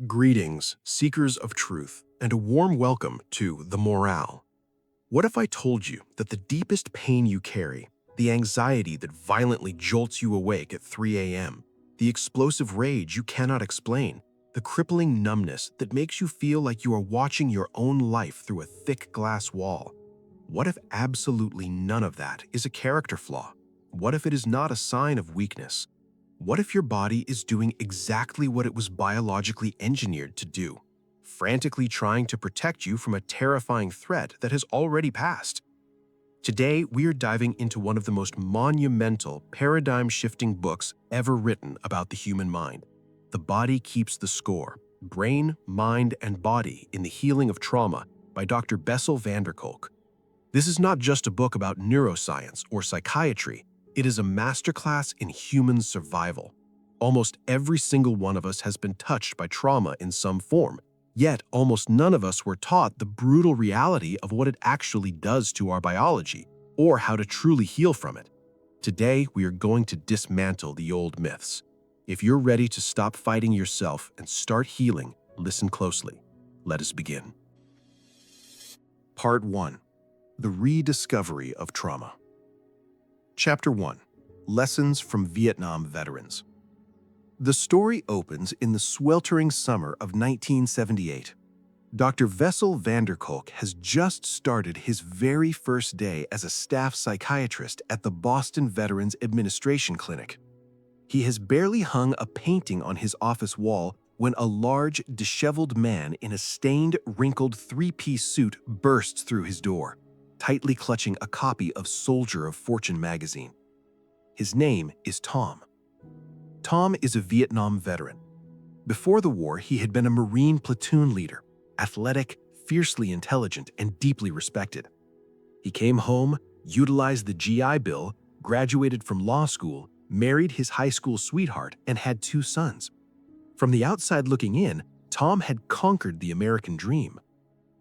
Greetings, seekers of truth, and a warm welcome to The Morale. What if I told you that the deepest pain you carry, the anxiety that violently jolts you awake at 3 a.m., the explosive rage you cannot explain, the crippling numbness that makes you feel like you are watching your own life through a thick glass wall? What if absolutely none of that is a character flaw? What if it is not a sign of weakness? What if your body is doing exactly what it was biologically engineered to do, frantically trying to protect you from a terrifying threat that has already passed? Today, we are diving into one of the most monumental, paradigm-shifting books ever written about the human mind. The Body Keeps the Score: Brain, Mind, and Body in the Healing of Trauma by Dr. Bessel van der Kolk. This is not just a book about neuroscience or psychiatry. It is a masterclass in human survival. Almost every single one of us has been touched by trauma in some form, yet almost none of us were taught the brutal reality of what it actually does to our biology, or how to truly heal from it. Today, we are going to dismantle the old myths. If you're ready to stop fighting yourself and start healing, listen closely. Let us begin. Part 1. The Rediscovery of Trauma. Chapter 1. Lessons from Vietnam Veterans. The story opens in the sweltering summer of 1978. Dr. Bessel van der Kolk has just started his very first day as a staff psychiatrist at the Boston Veterans Administration Clinic. He has barely hung a painting on his office wall when a large, disheveled man in a stained, wrinkled three-piece suit bursts through his door, tightly clutching a copy of Soldier of Fortune magazine. His name is Tom. Tom is a Vietnam veteran. Before the war, he had been a Marine platoon leader, athletic, fiercely intelligent, and deeply respected. He came home, utilized the GI Bill, graduated from law school, married his high school sweetheart, and had 2 sons. From the outside looking in, Tom had conquered the American dream.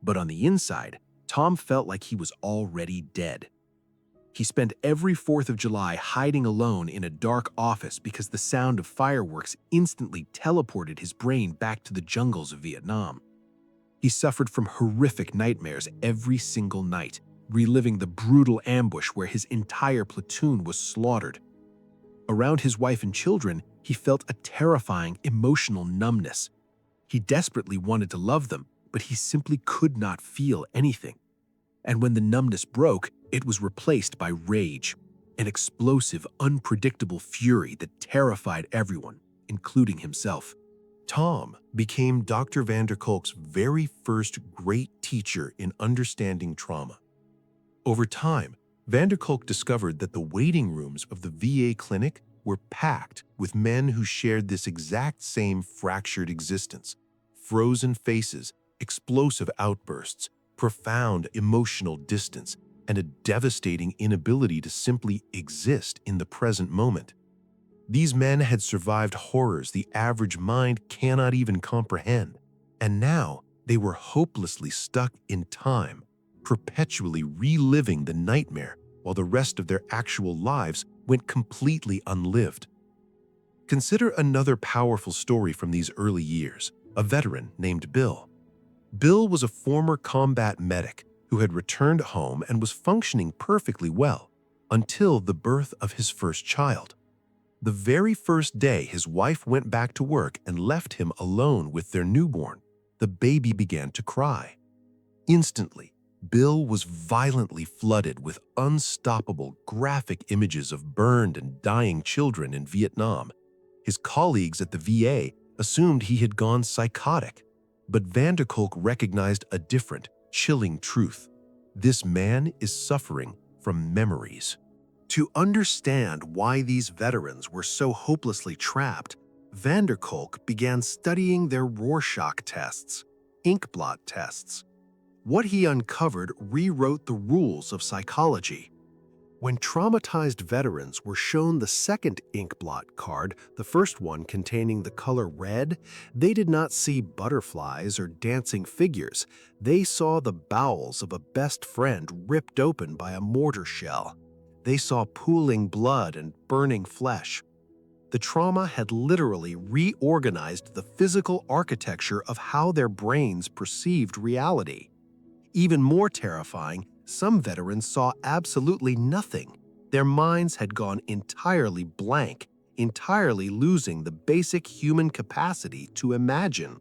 But on the inside, Tom felt like he was already dead. He spent every 4th of July hiding alone in a dark office because the sound of fireworks instantly teleported his brain back to the jungles of Vietnam. He suffered from horrific nightmares every single night, reliving the brutal ambush where his entire platoon was slaughtered. Around his wife and children, he felt a terrifying emotional numbness. He desperately wanted to love them, but he simply could not feel anything. And when the numbness broke, it was replaced by rage, an explosive, unpredictable fury that terrified everyone, including himself. Tom became Dr. van der Kolk's very first great teacher in understanding trauma. Over time, van der Kolk discovered that the waiting rooms of the VA clinic were packed with men who shared this exact same fractured existence: frozen faces, explosive outbursts, profound emotional distance, and a devastating inability to simply exist in the present moment. These men had survived horrors the average mind cannot even comprehend, and now they were hopelessly stuck in time, perpetually reliving the nightmare while the rest of their actual lives went completely unlived. Consider another powerful story from these early years: a veteran named Bill. Bill was a former combat medic who had returned home and was functioning perfectly well until the birth of his first child. The very first day his wife went back to work and left him alone with their newborn, the baby began to cry. Instantly, Bill was violently flooded with unstoppable, graphic images of burned and dying children in Vietnam. His colleagues at the VA assumed he had gone psychotic. But van der Kolk recognized a different, chilling truth. This man is suffering from memories. To understand why these veterans were so hopelessly trapped, van der Kolk began studying their Rorschach tests, inkblot tests. What he uncovered rewrote the rules of psychology. When traumatized veterans were shown the second inkblot card, the first one containing the color red, they did not see butterflies or dancing figures. They saw the bowels of a best friend ripped open by a mortar shell. They saw pooling blood and burning flesh. The trauma had literally reorganized the physical architecture of how their brains perceived reality. Even more terrifying, some veterans saw absolutely nothing. Their minds had gone entirely blank, entirely losing the basic human capacity to imagine.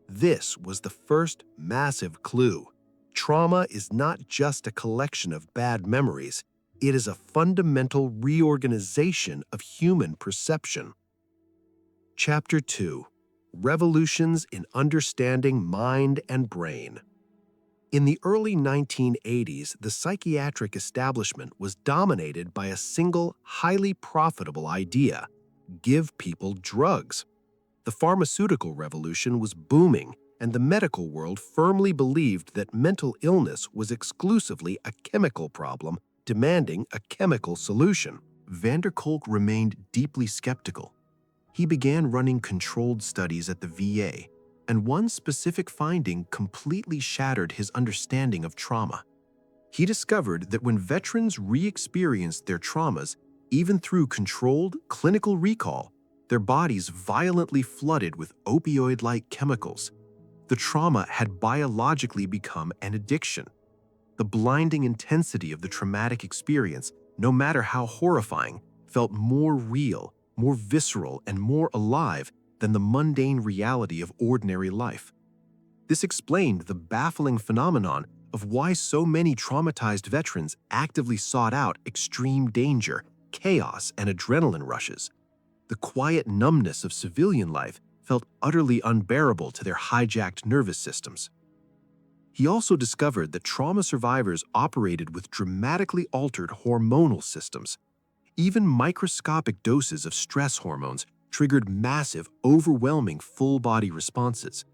This was the first massive clue. Trauma is not just a collection of bad memories, it is a fundamental reorganization of human perception. Chapter 2: Revolutions in Understanding Mind and Brain. In the early 1980s, the psychiatric establishment was dominated by a single, highly profitable idea: give people drugs. The pharmaceutical revolution was booming, and the medical world firmly believed that mental illness was exclusively a chemical problem demanding a chemical solution. Kolk remained deeply skeptical. He began running controlled studies at the VA, and one specific finding completely shattered his understanding of trauma. He discovered that when veterans re-experienced their traumas, even through controlled clinical recall, their bodies violently flooded with opioid-like chemicals. The trauma had biologically become an addiction. The blinding intensity of the traumatic experience, no matter how horrifying, felt more real, more visceral, and more alive than the mundane reality of ordinary life. This explained the baffling phenomenon of why so many traumatized veterans actively sought out extreme danger, chaos, and adrenaline rushes. The quiet numbness of civilian life felt utterly unbearable to their hijacked nervous systems. He also discovered that trauma survivors operated with dramatically altered hormonal systems. Even microscopic doses of stress hormones triggered massive, overwhelming full-body responses.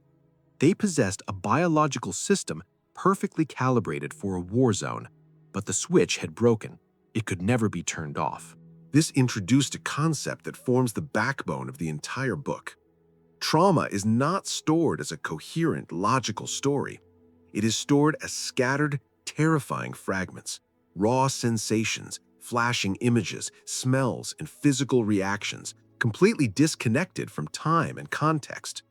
They possessed a biological system perfectly calibrated for a war zone, but the switch had broken. It could never be turned off. This introduced a concept that forms the backbone of the entire book. Trauma is not stored as a coherent, logical story. It is stored as scattered, terrifying fragments, raw sensations, flashing images, smells, and physical reactions, completely disconnected from time and context.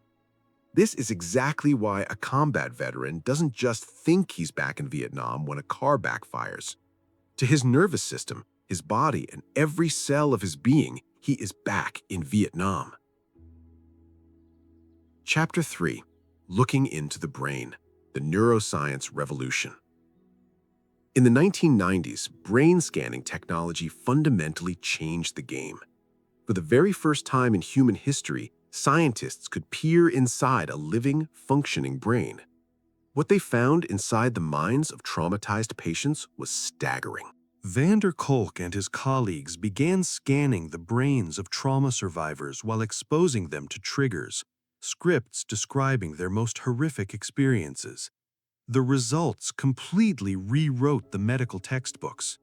This is exactly why a combat veteran doesn't just think he's back in Vietnam when a car backfires. To his nervous system, his body, and every cell of his being, he is back in Vietnam. Chapter 3: Looking into the Brain, the Neuroscience Revolution. In the 1990s, brain scanning technology fundamentally changed the game. For the very first time in human history, scientists could peer inside a living, functioning brain. What they found inside the minds of traumatized patients was staggering. Kolk and his colleagues began scanning the brains of trauma survivors while exposing them to triggers, scripts describing their most horrific experiences. The results completely rewrote the medical textbooks.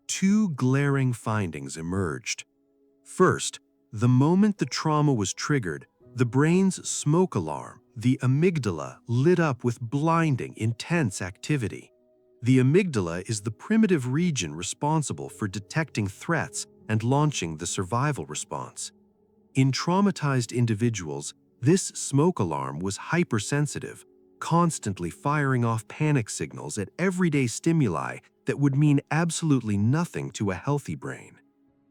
Two glaring findings emerged. First, the moment the trauma was triggered, the brain's smoke alarm, the amygdala, lit up with blinding, intense activity. The amygdala is the primitive region responsible for detecting threats and launching the survival response. In traumatized individuals, this smoke alarm was hypersensitive, constantly firing off panic signals at everyday stimuli that would mean absolutely nothing to a healthy brain.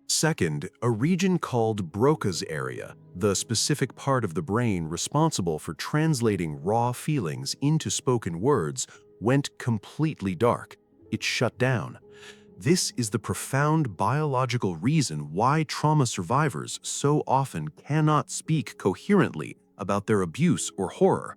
Second, a region called Broca's area, the specific part of the brain responsible for translating raw feelings into spoken words, went completely dark. It shut down. This is the profound biological reason why trauma survivors so often cannot speak coherently about their abuse or horror.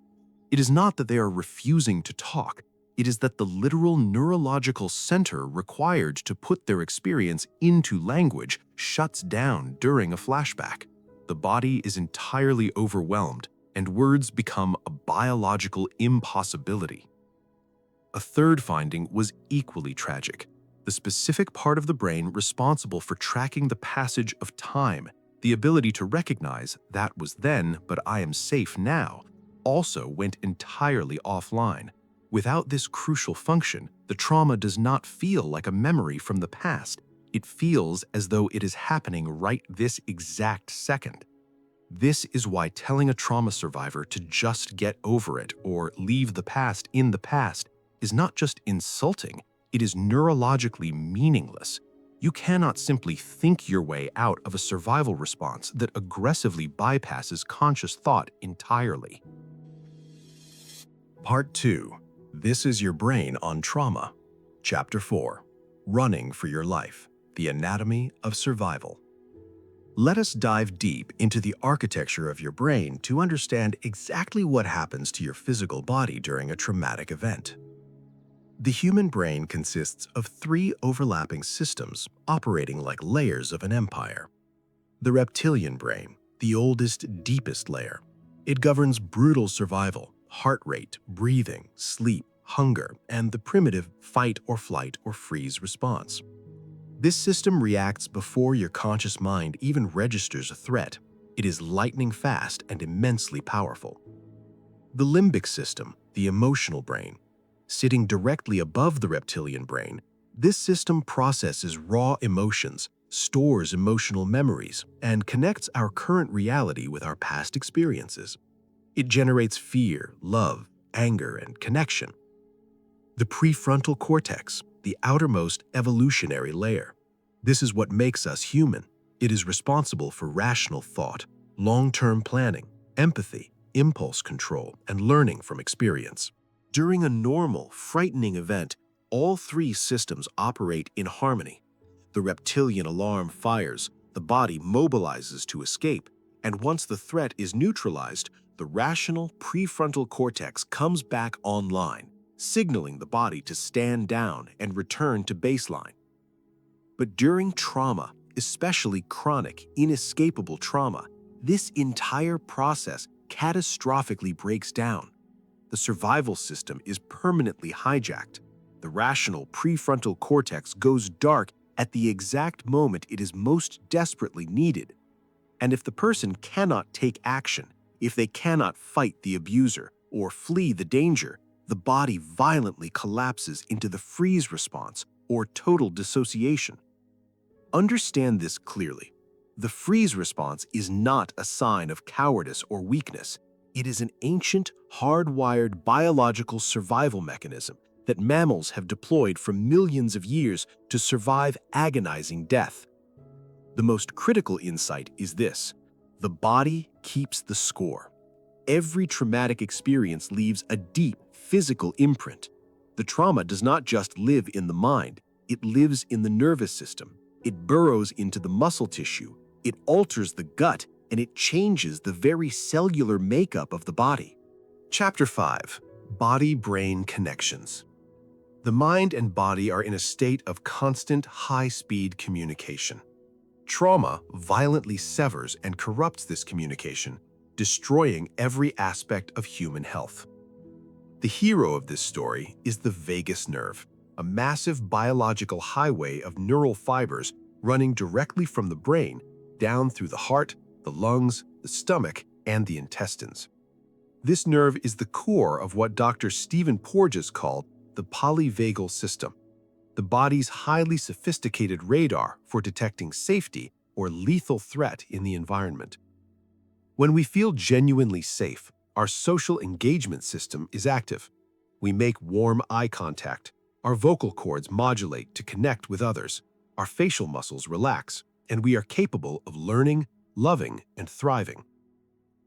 It is not that they are refusing to talk. It is that the literal neurological center required to put their experience into language shuts down during a flashback. The body is entirely overwhelmed, and words become a biological impossibility. A third finding was equally tragic. The specific part of the brain responsible for tracking the passage of time, the ability to recognize that was then, but I am safe now, also went entirely offline. Without this crucial function, the trauma does not feel like a memory from the past. It feels as though it is happening right this exact second. This is why telling a trauma survivor to just get over it or leave the past in the past is not just insulting, it is neurologically meaningless. You cannot simply think your way out of a survival response that aggressively bypasses conscious thought entirely. Part 2. This is your brain on trauma. Chapter 4. Running for your life. The anatomy of survival. Let us dive deep into the architecture of your brain to understand exactly what happens to your physical body during a traumatic event. The human brain consists of 3 overlapping systems operating like layers of an empire. The reptilian brain, the oldest, deepest layer. It governs brutal survival, heart rate, breathing, sleep, hunger, and the primitive fight or flight or freeze response. This system reacts before your conscious mind even registers a threat. It is lightning fast and immensely powerful. The limbic system, the emotional brain. Sitting directly above the reptilian brain, this system processes raw emotions, stores emotional memories, and connects our current reality with our past experiences. It generates fear, love, anger, and connection. The prefrontal cortex, the outermost evolutionary layer. This is what makes us human. It is responsible for rational thought, long-term planning, empathy, impulse control, and learning from experience. During a normal, frightening event, all 3 systems operate in harmony. The reptilian alarm fires, the body mobilizes to escape, and once the threat is neutralized, the rational prefrontal cortex comes back online, signaling the body to stand down and return to baseline. But during trauma, especially chronic, inescapable trauma, this entire process catastrophically breaks down. The survival system is permanently hijacked. The rational prefrontal cortex goes dark at the exact moment it is most desperately needed. And if the person cannot take action, if they cannot fight the abuser or flee the danger, the body violently collapses into the freeze response or total dissociation. Understand this clearly. The freeze response is not a sign of cowardice or weakness. It is an ancient, hardwired biological survival mechanism that mammals have deployed for millions of years to survive agonizing death. The most critical insight is this: the body keeps the score. Every traumatic experience leaves a deep physical imprint. The trauma does not just live in the mind, it lives in the nervous system. It burrows into the muscle tissue, it alters the gut, and it changes the very cellular makeup of the body. Chapter 5. Body-Brain Connections. The mind and body are in a state of constant high-speed communication. Trauma violently severs and corrupts this communication, destroying every aspect of human health. The hero of this story is the vagus nerve, a massive biological highway of neural fibers running directly from the brain down through the heart, the lungs, the stomach, and the intestines. This nerve is the core of what Dr. Stephen Porges called the polyvagal system, the body's highly sophisticated radar for detecting safety or lethal threat in the environment. When we feel genuinely safe, our social engagement system is active. We make warm eye contact, our vocal cords modulate to connect with others, our facial muscles relax, and we are capable of learning, loving, and thriving.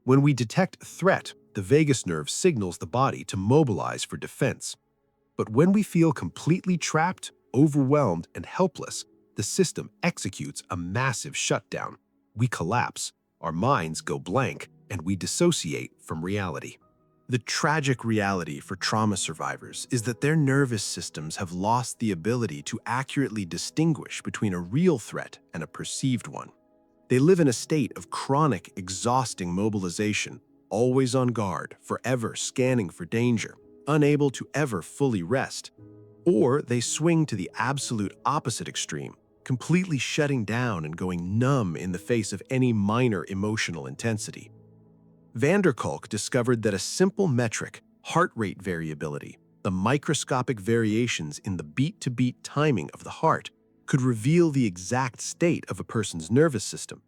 When we detect threat, the vagus nerve signals the body to mobilize for defense. But when we feel completely trapped, overwhelmed, and helpless, the system executes a massive shutdown. We collapse, our minds go blank, and we dissociate from reality. The tragic reality for trauma survivors is that their nervous systems have lost the ability to accurately distinguish between a real threat and a perceived one. They live in a state of chronic, exhausting mobilization, always on guard, forever scanning for danger, unable to ever fully rest. Or they swing to the absolute opposite extreme, completely shutting down and going numb in the face of any minor emotional intensity. Kolk discovered that a simple metric, heart rate variability, the microscopic variations in the beat-to-beat timing of the heart, could reveal the exact state of a person's nervous system.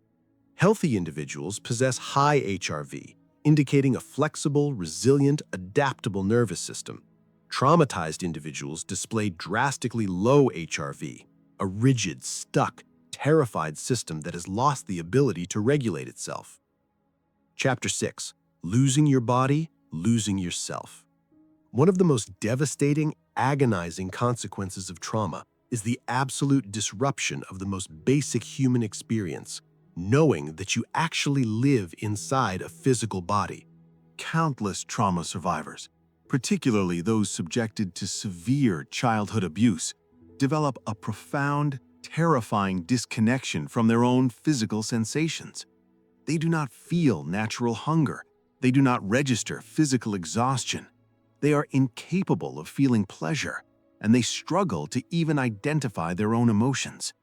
Healthy individuals possess high HRV, indicating a flexible, resilient, adaptable nervous system. Traumatized individuals display drastically low HRV, a rigid, stuck, terrified system that has lost the ability to regulate itself. Chapter 6. Losing your body, losing yourself. One of the most devastating, agonizing consequences of trauma is the absolute disruption of the most basic human experience, knowing that you actually live inside a physical body. Countless trauma survivors, particularly those subjected to severe childhood abuse, develop a profound, terrifying disconnection from their own physical sensations. They do not feel natural hunger. They do not register physical exhaustion. They are incapable of feeling pleasure, and they struggle to even identify their own emotions.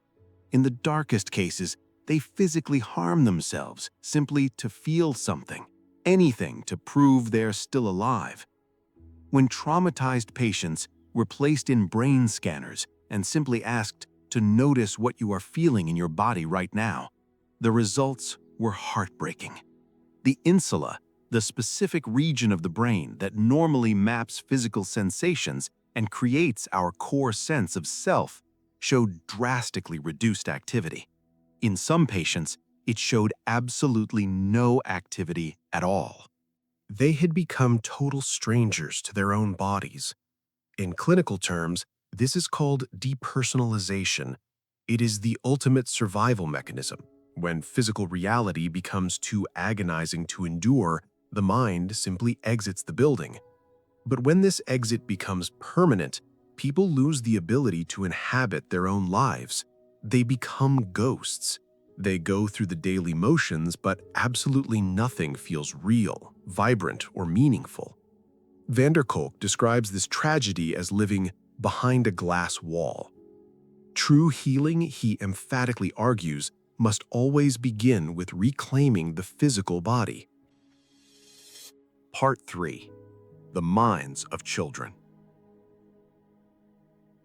In the darkest cases, they physically harm themselves simply to feel something, anything to prove they're still alive. When traumatized patients were placed in brain scanners and simply asked to notice what you are feeling in your body right now, the results were heartbreaking. The insula, the specific region of the brain that normally maps physical sensations and creates our core sense of self, showed drastically reduced activity. In some patients, it showed absolutely no activity at all. They had become total strangers to their own bodies. In clinical terms, this is called depersonalization. It is the ultimate survival mechanism. When physical reality becomes too agonizing to endure, the mind simply exits the building. But when this exit becomes permanent, people lose the ability to inhabit their own lives. They become ghosts. They go through the daily motions, but absolutely nothing feels real, vibrant, or meaningful. Kolk describes this tragedy as living behind a glass wall. True healing, he emphatically argues, must always begin with reclaiming the physical body. Part 3. The Minds of Children.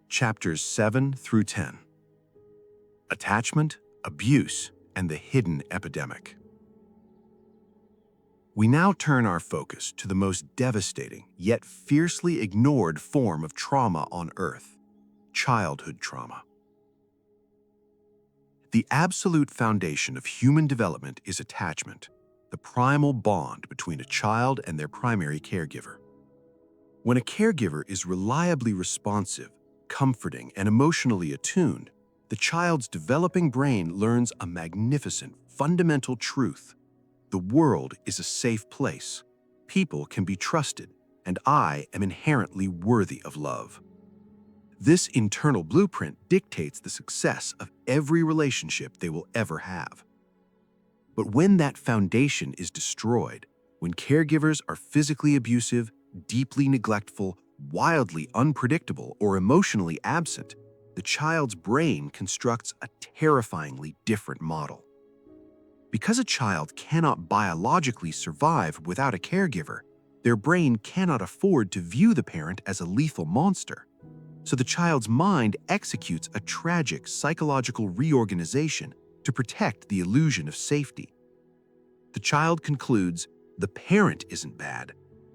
Chapters 7 through 10. Attachment, Abuse, and the Hidden Epidemic. We now turn our focus to the most devastating yet fiercely ignored form of trauma on Earth: childhood trauma. The absolute foundation of human development is attachment, the primal bond between a child and their primary caregiver. When a caregiver is reliably responsive, comforting, and emotionally attuned, the child's developing brain learns a magnificent, fundamental truth. The world is a safe place. People can be trusted, and I am inherently worthy of love. This internal blueprint dictates the success of every relationship they will ever have. But when that foundation is destroyed, when caregivers are physically abusive, deeply neglectful, wildly unpredictable, or emotionally absent, the child's brain constructs a terrifyingly different model. Because a child cannot biologically survive without a caregiver, their brain cannot afford to view the parent as a lethal monster. So the child's mind executes a tragic psychological reorganization to protect the illusion of safety. The child concludes, the parent isn't bad.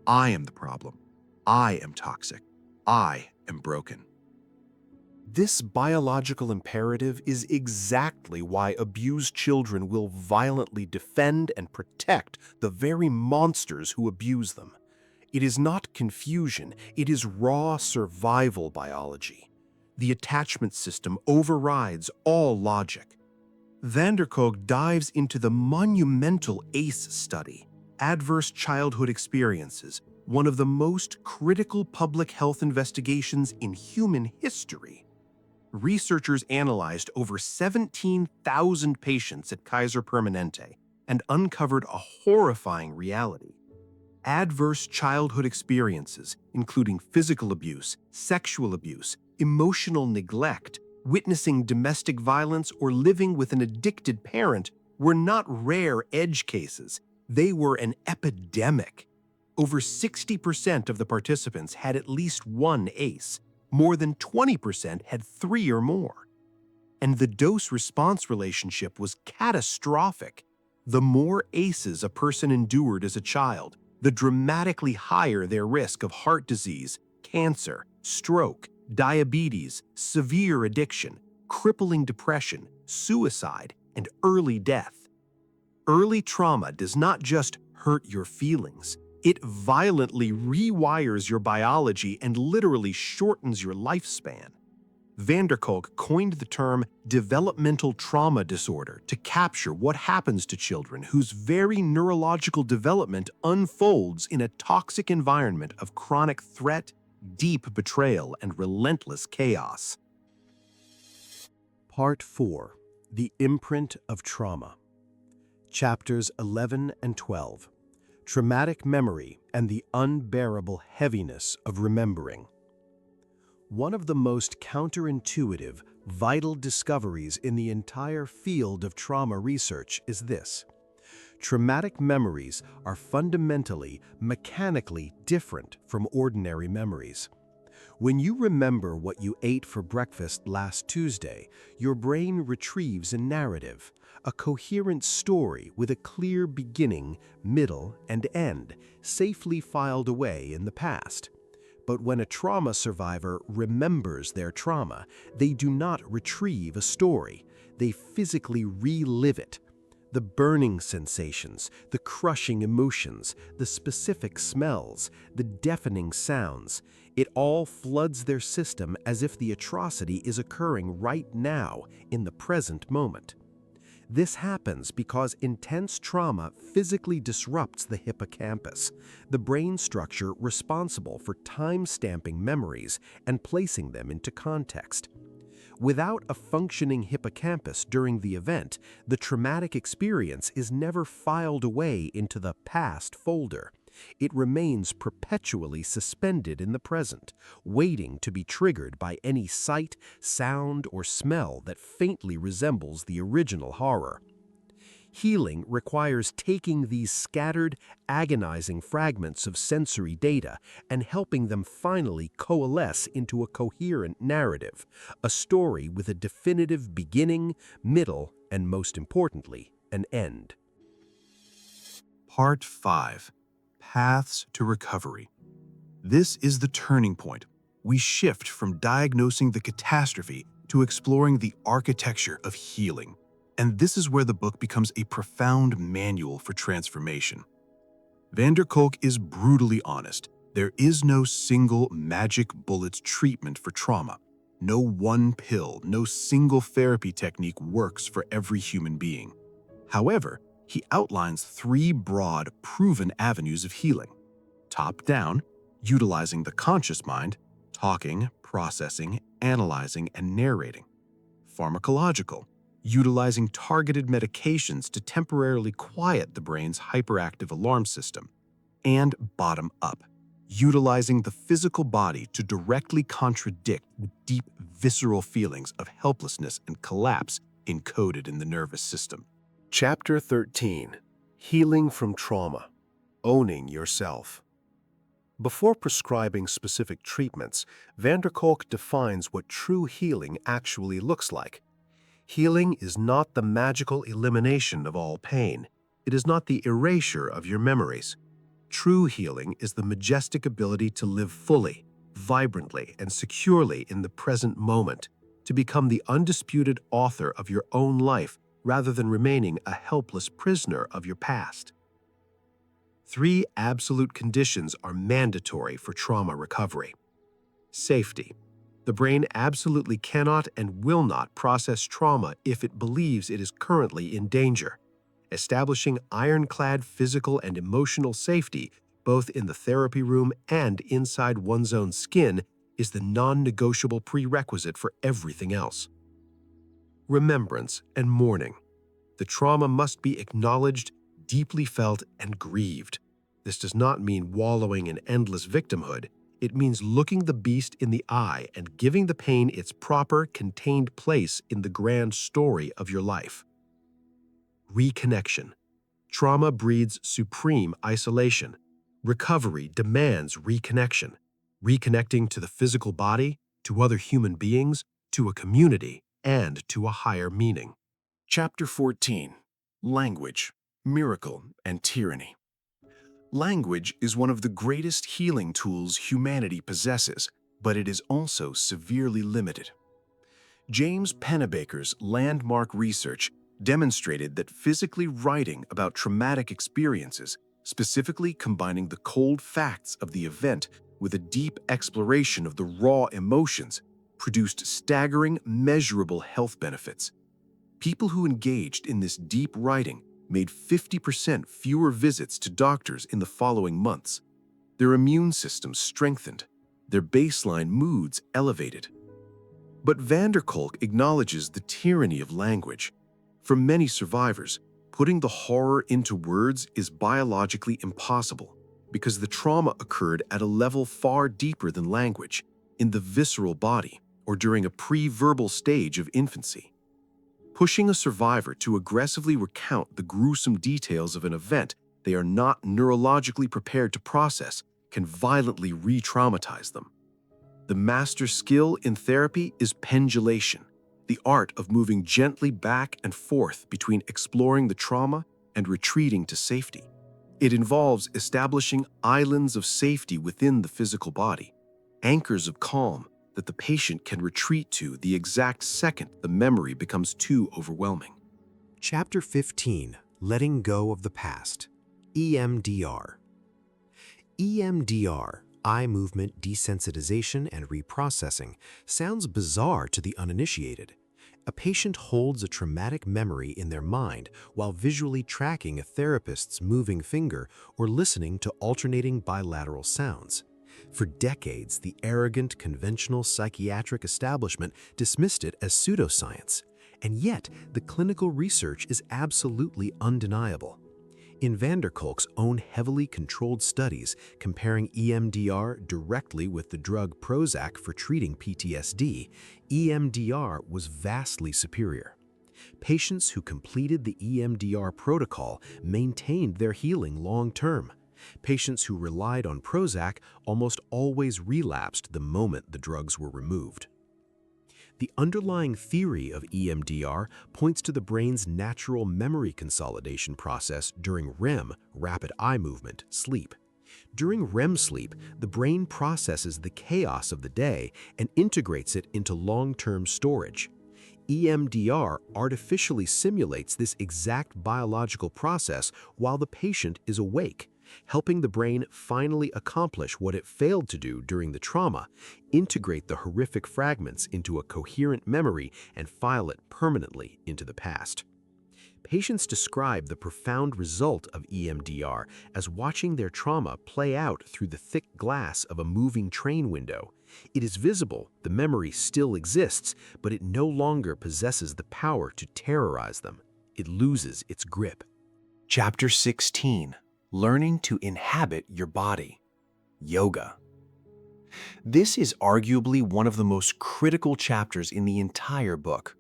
I am the problem. I am toxic. I am broken. This biological imperative is exactly why abused children will violently defend and protect the very monsters who abuse them. It is not confusion, it is raw survival biology. The attachment system overrides all logic. Kolk dives into the monumental ACE study, Adverse Childhood Experiences, one of the most critical public health investigations in human history. Researchers analyzed over 17,000 patients at Kaiser Permanente and uncovered a horrifying reality. Adverse childhood experiences, including physical abuse, sexual abuse, emotional neglect, witnessing domestic violence, or living with an addicted parent, were not rare edge cases. They were an epidemic. Over 60% of the participants had at least one ACE. More than 20% had 3 or more. and the dose-response relationship was catastrophic. The more ACEs a person endured as a child, the dramatically higher their risk of heart disease, cancer, stroke, diabetes, severe addiction, crippling depression, suicide, and early death. Early trauma does not just hurt your feelings, it violently rewires your biology and literally shortens your lifespan. Van der Kolk coined the term developmental trauma disorder to capture what happens to children whose very neurological development unfolds in a toxic environment of chronic threat, deep betrayal, and relentless chaos. Part 4. The Imprint of Trauma. Chapters 11 and 12. Traumatic Memory and the Unbearable Heaviness of Remembering. One of the most counterintuitive, vital discoveries in the entire field of trauma research is this: traumatic memories are fundamentally, mechanically different from ordinary memories. When you remember what you ate for breakfast last Tuesday, your brain retrieves a narrative, a coherent story with a clear beginning, middle, and end, safely filed away in the past. But when a trauma survivor remembers their trauma, they do not retrieve a story. They physically relive it. The burning sensations, the crushing emotions, the specific smells, the deafening sounds, it all floods their system as if the atrocity is occurring right now, in the present moment. This happens because intense trauma physically disrupts the hippocampus, the brain structure responsible for time-stamping memories and placing them into context. Without a functioning hippocampus during the event, the traumatic experience is never filed away into the past folder. It remains perpetually suspended in the present, waiting to be triggered by any sight, sound, or smell that faintly resembles the original horror. Healing requires taking these scattered, agonizing fragments of sensory data and helping them finally coalesce into a coherent narrative, a story with a definitive beginning, middle, and most importantly, an end. Part 5. Paths to Recovery. This is the turning point. We shift from diagnosing the catastrophe to exploring the architecture of healing. And this is where the book becomes a profound manual for transformation. Van der Kolk is brutally honest. There is no single magic bullet treatment for trauma. No one pill, no single therapy technique works for every human being. However, he outlines 3 broad, proven avenues of healing. Top-down, utilizing the conscious mind, talking, processing, analyzing, and narrating. Pharmacological, utilizing targeted medications to temporarily quiet the brain's hyperactive alarm system. And bottom-up, utilizing the physical body to directly contradict the deep, visceral feelings of helplessness and collapse encoded in the nervous system. Chapter 13. Healing from Trauma. Owning Yourself. Before prescribing specific treatments, Van der Kolk defines what true healing actually looks like. Healing is not the magical elimination of all pain. It is not the erasure of your memories. True healing is the majestic ability to live fully, vibrantly, and securely in the present moment, to become the undisputed author of your own life rather than remaining a helpless prisoner of your past. 3 absolute conditions are mandatory for trauma recovery. Safety. The brain absolutely cannot and will not process trauma if it believes it is currently in danger. Establishing ironclad physical and emotional safety, both in the therapy room and inside one's own skin, is the non-negotiable prerequisite for everything else. Remembrance and mourning. The trauma must be acknowledged, deeply felt, and grieved. This does not mean wallowing in endless victimhood. It means looking the beast in the eye and giving the pain its proper, contained place in the grand story of your life. Reconnection. Trauma breeds supreme isolation. Recovery demands reconnection. Reconnecting to the physical body, to other human beings, to a community, and to a higher meaning. Chapter 14: Language, Miracle, and Tyranny. Language is one of the greatest healing tools humanity possesses, but it is also severely limited. James Pennebaker's landmark research demonstrated that physically writing about traumatic experiences, specifically combining the cold facts of the event with a deep exploration of the raw emotions, produced staggering, measurable health benefits. People who engaged in this deep writing made 50% fewer visits to doctors in the following months. Their immune systems strengthened, their baseline moods elevated. But van der Kolk acknowledges the tyranny of language. For many survivors, putting the horror into words is biologically impossible because the trauma occurred at a level far deeper than language, in the visceral body or during a pre-verbal stage of infancy. Pushing a survivor to aggressively recount the gruesome details of an event they are not neurologically prepared to process can violently re-traumatize them. The master skill in therapy is pendulation, the art of moving gently back and forth between exploring the trauma and retreating to safety. It involves establishing islands of safety within the physical body, anchors of calm that the patient can retreat to the exact second the memory becomes too overwhelming. Chapter 15: Letting Go of the Past. EMDR. EMDR, eye movement desensitization and reprocessing, sounds bizarre to the uninitiated. A patient holds a traumatic memory in their mind while visually tracking a therapist's moving finger or listening to alternating bilateral sounds. For decades, the arrogant, conventional psychiatric establishment dismissed it as pseudoscience, and yet the clinical research is absolutely undeniable. In van der Kolk's own heavily controlled studies comparing EMDR directly with the drug Prozac for treating PTSD, EMDR was vastly superior. Patients who completed the EMDR protocol maintained their healing long-term. Patients who relied on Prozac almost always relapsed the moment the drugs were removed. The underlying theory of EMDR points to the brain's natural memory consolidation process during REM, rapid eye movement, sleep. During REM sleep, the brain processes the chaos of the day and integrates it into long-term storage. EMDR artificially simulates this exact biological process while the patient is awake, helping the brain finally accomplish what it failed to do during the trauma, integrate the horrific fragments into a coherent memory and file it permanently into the past. Patients describe the profound result of EMDR as watching their trauma play out through the thick glass of a moving train window. It is visible, the memory still exists, but it no longer possesses the power to terrorize them. It loses its grip. Chapter 16: Learning to Inhabit Your Body. Yoga. This is arguably one of the most critical chapters in the entire book.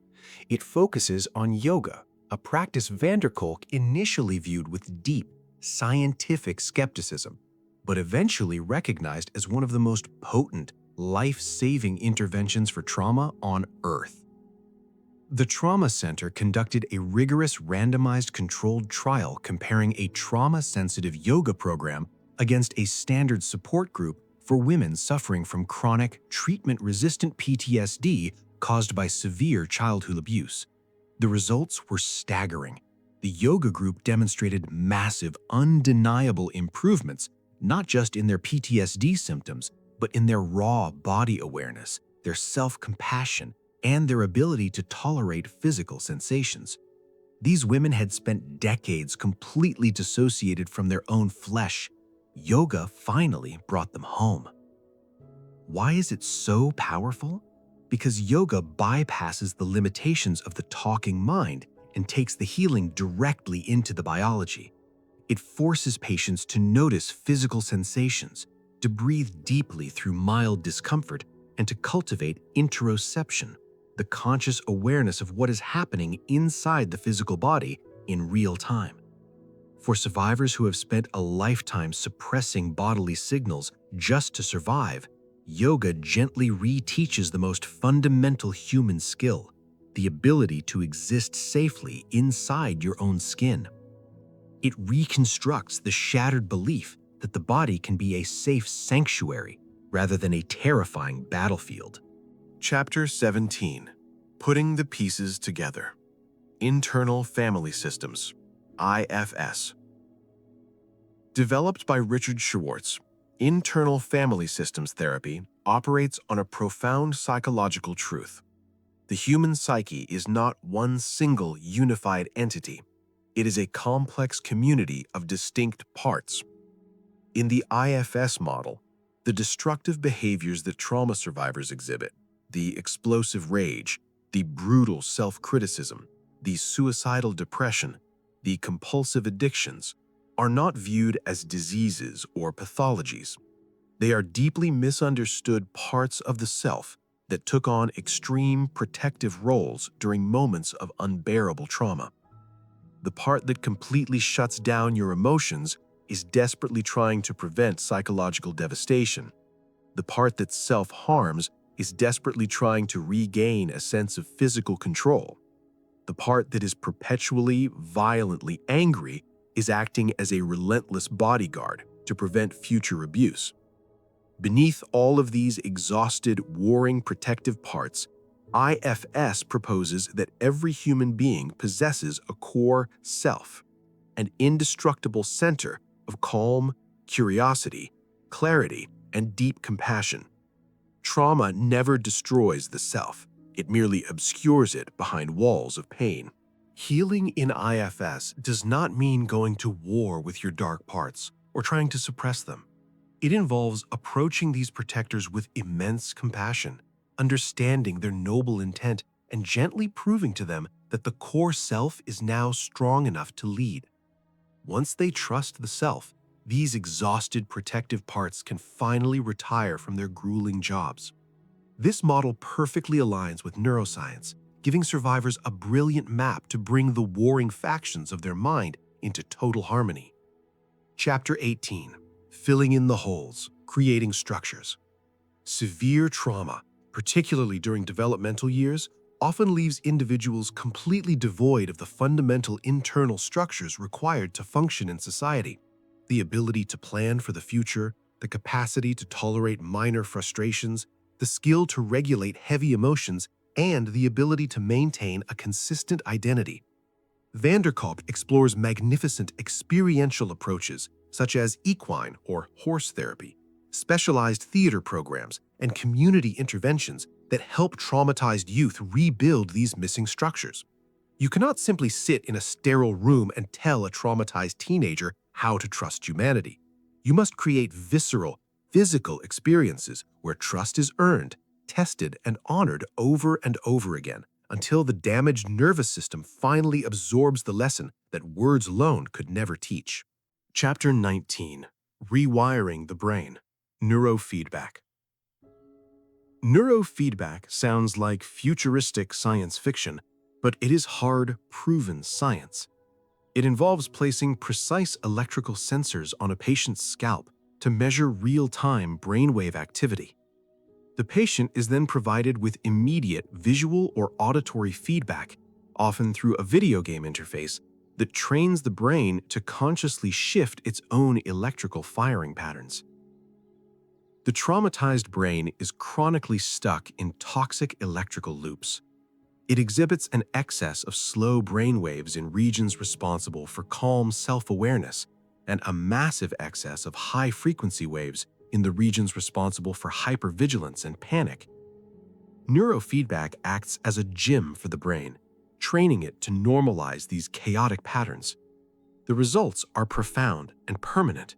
It focuses on yoga, a practice van der Kolk initially viewed with deep, scientific skepticism, but eventually recognized as one of the most potent, life-saving interventions for trauma on Earth. The Trauma Center conducted a rigorous randomized controlled trial comparing a trauma-sensitive yoga program against a standard support group for women suffering from chronic, treatment-resistant PTSD caused by severe childhood abuse. The results were staggering. The yoga group demonstrated massive, undeniable improvements, not just in their PTSD symptoms, but in their raw body awareness, their self-compassion, and their ability to tolerate physical sensations. These women had spent decades completely dissociated from their own flesh. Yoga finally brought them home. Why is it so powerful? Because yoga bypasses the limitations of the talking mind and takes the healing directly into the biology. It forces patients to notice physical sensations, to breathe deeply through mild discomfort, and to cultivate interoception, the conscious awareness of what is happening inside the physical body in real time. For survivors who have spent a lifetime suppressing bodily signals just to survive, yoga gently reteaches the most fundamental human skill: the ability to exist safely inside your own skin. It reconstructs the shattered belief that the body can be a safe sanctuary rather than a terrifying battlefield. Chapter 17. Putting the Pieces Together. Internal Family Systems, IFS. Developed by Richard Schwartz, internal family systems therapy operates on a profound psychological truth. The human psyche is not one single unified entity. It is a complex community of distinct parts. In the IFS model, the destructive behaviors that trauma survivors exhibit, the explosive rage, the brutal self-criticism, the suicidal depression, the compulsive addictions, are not viewed as diseases or pathologies. They are deeply misunderstood parts of the self that took on extreme protective roles during moments of unbearable trauma. The part that completely shuts down your emotions is desperately trying to prevent psychological devastation. The part that self-harms is desperately trying to regain a sense of physical control. The part that is perpetually, violently angry is acting as a relentless bodyguard to prevent future abuse. Beneath all of these exhausted, warring protective parts, IFS proposes that every human being possesses a core self, an indestructible center of calm, curiosity, clarity, and deep compassion. Trauma never destroys the self. It merely obscures it behind walls of pain. Healing in IFS does not mean going to war with your dark parts or trying to suppress them. It involves approaching these protectors with immense compassion, understanding their noble intent, and gently proving to them that the core self is now strong enough to lead. Once they trust the self, these exhausted protective parts can finally retire from their grueling jobs. This model perfectly aligns with neuroscience, giving survivors a brilliant map to bring the warring factions of their mind into total harmony. Chapter 18. Filling in the holes, creating structures. Severe trauma, particularly during developmental years, often leaves individuals completely devoid of the fundamental internal structures required to function in society. The ability to plan for the future, the capacity to tolerate minor frustrations, the skill to regulate heavy emotions, and the ability to maintain a consistent identity. Van der Kolk explores magnificent experiential approaches such as equine or horse therapy, specialized theater programs, and community interventions that help traumatized youth rebuild these missing structures. You cannot simply sit in a sterile room and tell a traumatized teenager how to trust humanity. You must create visceral, physical experiences where trust is earned, tested, and honored over and over again until the damaged nervous system finally absorbs the lesson that words alone could never teach. Chapter 19. Rewiring the Brain. Neurofeedback. Neurofeedback sounds like futuristic science fiction, but it is hard, proven science. It involves placing precise electrical sensors on a patient's scalp to measure real-time brainwave activity. The patient is then provided with immediate visual or auditory feedback, often through a video game interface, that trains the brain to consciously shift its own electrical firing patterns. The traumatized brain is chronically stuck in toxic electrical loops. It exhibits an excess of slow brain waves in regions responsible for calm self-awareness and a massive excess of high-frequency waves in the regions responsible for hypervigilance and panic. Neurofeedback acts as a gym for the brain, training it to normalize these chaotic patterns. The results are profound and permanent.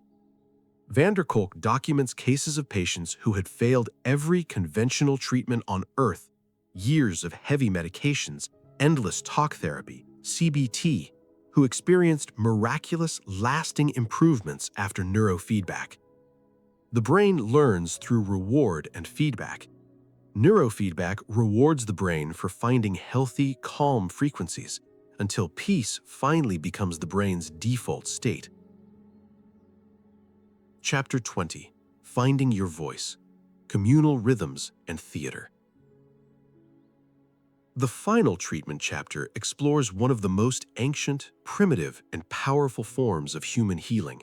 Van der Kolk documents cases of patients who had failed every conventional treatment on Earth, years of heavy medications, endless talk therapy, CBT, who experienced miraculous, lasting improvements after neurofeedback. The brain learns through reward and feedback. Neurofeedback rewards the brain for finding healthy, calm frequencies until peace finally becomes the brain's default state. Chapter 20. Finding Your Voice. Communal Rhythms and Theater. The final treatment chapter explores one of the most ancient, primitive, and powerful forms of human healing: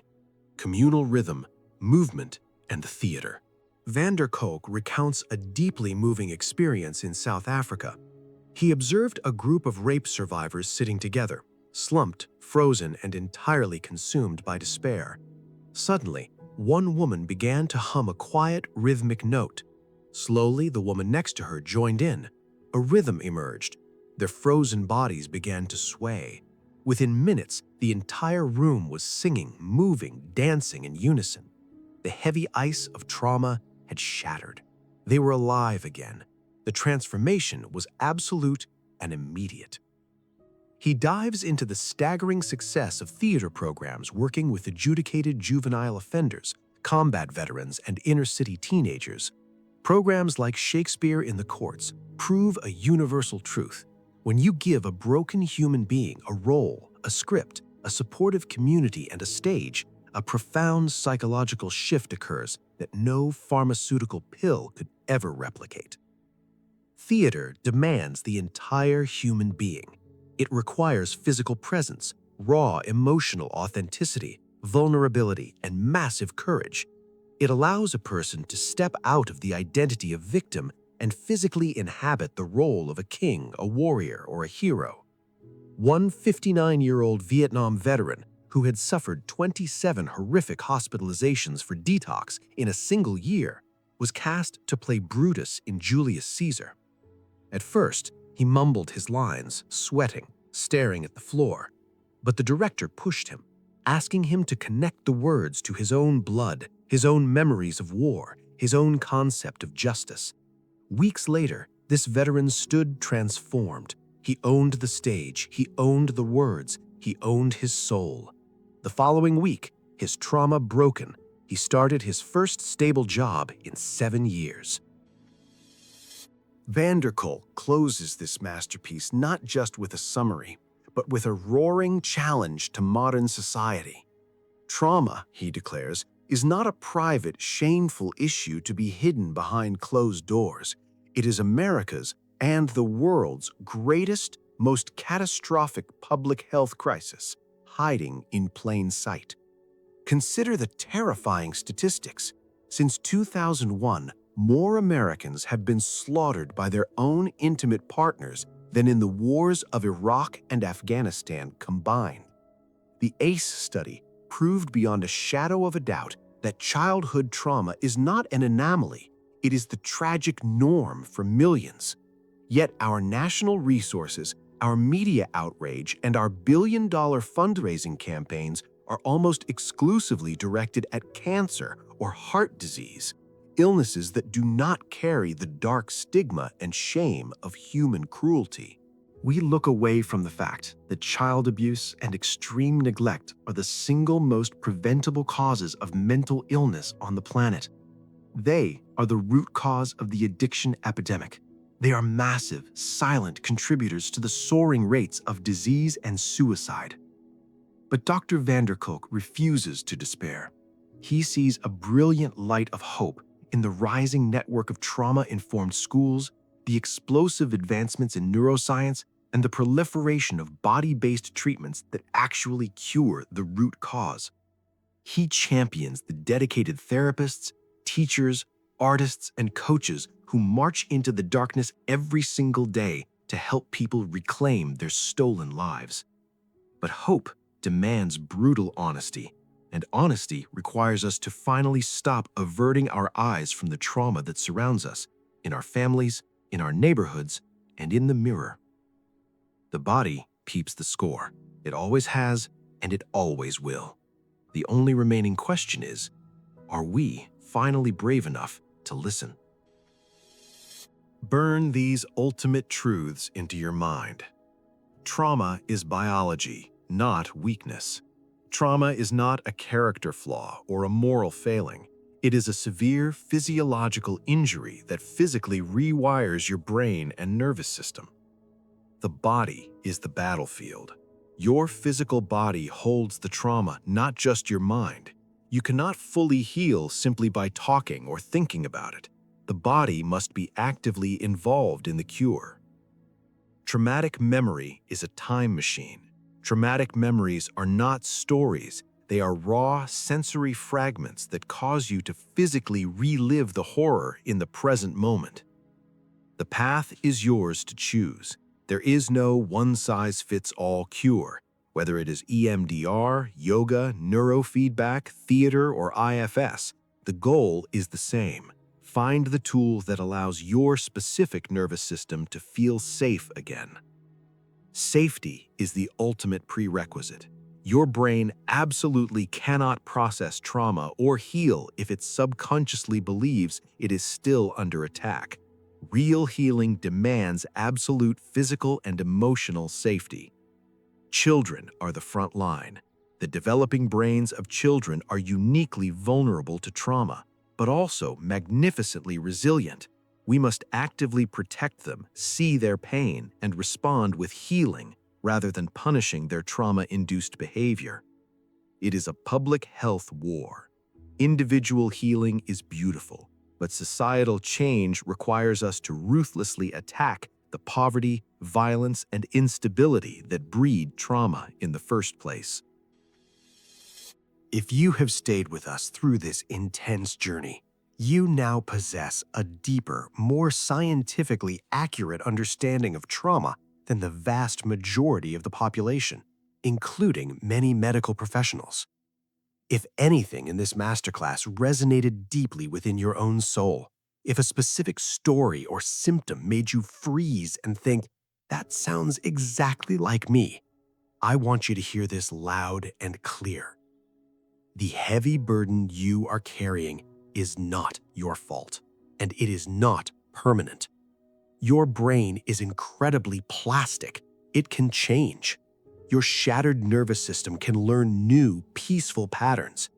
communal rhythm, movement, and theater. Van der Kolk recounts a deeply moving experience in South Africa. He observed a group of rape survivors sitting together, slumped, frozen, and entirely consumed by despair. Suddenly, one woman began to hum a quiet, rhythmic note. Slowly, the woman next to her joined in. A rhythm emerged. Their frozen bodies began to sway. Within minutes, the entire room was singing, moving, dancing in unison. The heavy ice of trauma had shattered. They were alive again. The transformation was absolute and immediate. He dives into the staggering success of theater programs working with adjudicated juvenile offenders, combat veterans, and inner-city teenagers. Programs like Shakespeare in the Courts prove a universal truth. When you give a broken human being a role, a script, a supportive community, and a stage, a profound psychological shift occurs that no pharmaceutical pill could ever replicate. Theater demands the entire human being. It requires physical presence, raw emotional authenticity, vulnerability, and massive courage. It allows a person to step out of the identity of victim and physically inhabit the role of a king, a warrior, or a hero. One 59-year-old Vietnam veteran who had suffered 27 horrific hospitalizations for detox in a single year was cast to play Brutus in Julius Caesar. At first, he mumbled his lines, sweating, staring at the floor. But the director pushed him, asking him to connect the words to his own blood, his own memories of war, his own concept of justice. Weeks later, this veteran stood transformed. He owned the stage, he owned the words, he owned his soul. The following week, his trauma broken, he started his first stable job in 7 years. Van der Kolk closes this masterpiece not just with a summary, but with a roaring challenge to modern society. Trauma, he declares, is not a private, shameful issue to be hidden behind closed doors. It is America's and the world's greatest, most catastrophic public health crisis, hiding in plain sight. Consider the terrifying statistics. Since 2001, more Americans have been slaughtered by their own intimate partners than in the wars of Iraq and Afghanistan combined. The ACE study proved beyond a shadow of a doubt that childhood trauma is not an anomaly, it is the tragic norm for millions. Yet our national resources, our media outrage, and our billion-dollar fundraising campaigns are almost exclusively directed at cancer or heart disease, illnesses that do not carry the dark stigma and shame of human cruelty. We look away from the fact that child abuse and extreme neglect are the single most preventable causes of mental illness on the planet. They are the root cause of the addiction epidemic. They are massive, silent contributors to the soaring rates of disease and suicide. But Dr. Van der Kolk refuses to despair. He sees a brilliant light of hope in the rising network of trauma-informed schools, the explosive advancements in neuroscience, and the proliferation of body-based treatments that actually cure the root cause. He champions the dedicated therapists, teachers, artists, and coaches who march into the darkness every single day to help people reclaim their stolen lives. But hope demands brutal honesty, and honesty requires us to finally stop averting our eyes from the trauma that surrounds us, in our families, in our neighborhoods, and in the mirror. The body keeps the score. It always has, and it always will. The only remaining question is, are we finally brave enough to listen? Burn these ultimate truths into your mind. Trauma is biology, not weakness. Trauma is not a character flaw or a moral failing. It is a severe physiological injury that physically rewires your brain and nervous system. The body is the battlefield. Your physical body holds the trauma, not just your mind. You cannot fully heal simply by talking or thinking about it. The body must be actively involved in the cure. Traumatic memory is a time machine. Traumatic memories are not stories. They are raw sensory fragments that cause you to physically relive the horror in the present moment. The path is yours to choose. There is no one-size-fits-all cure. Whether it is EMDR, yoga, neurofeedback, theater, or IFS, the goal is the same. Find the tool that allows your specific nervous system to feel safe again. Safety is the ultimate prerequisite. Your brain absolutely cannot process trauma or heal if it subconsciously believes it is still under attack. Real healing demands absolute physical and emotional safety. Children are the front line. The developing brains of children are uniquely vulnerable to trauma, but also magnificently resilient. We must actively protect them, see their pain, and respond with healing rather than punishing their trauma-induced behavior. It is a public health war. Individual healing is beautiful, but societal change requires us to ruthlessly attack the poverty, violence, and instability that breed trauma in the first place. If you have stayed with us through this intense journey, you now possess a deeper, more scientifically accurate understanding of trauma than the vast majority of the population, including many medical professionals. If anything in this masterclass resonated deeply within your own soul, if a specific story or symptom made you freeze and think, "That sounds exactly like me," I want you to hear this loud and clear. The heavy burden you are carrying is not your fault, and it is not permanent. Your brain is incredibly plastic. It can change. Your shattered nervous system can learn new, peaceful patterns.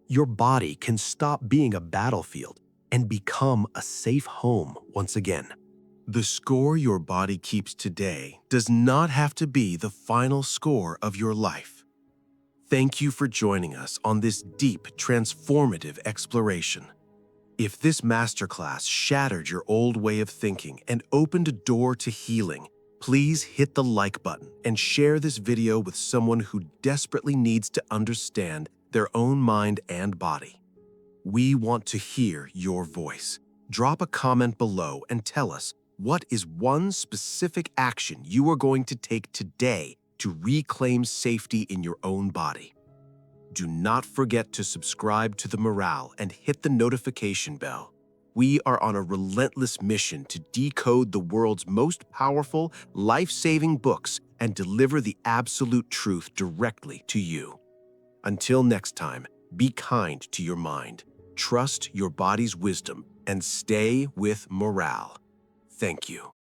Your body can stop being a battlefield and become a safe home once again. The score your body keeps today does not have to be the final score of your life. Thank you for joining us on this deep, transformative exploration. If this masterclass shattered your old way of thinking and opened a door to healing, please hit the like button and share this video with someone who desperately needs to understand their own mind and body. We want to hear your voice. Drop a comment below and tell us, what is one specific action you are going to take today to reclaim safety in your own body? Do not forget to subscribe to The Morale and hit the notification bell. We are on a relentless mission to decode the world's most powerful, life-saving books and deliver the absolute truth directly to you. Until next time, be kind to your mind, trust your body's wisdom, and stay with morale. Thank you.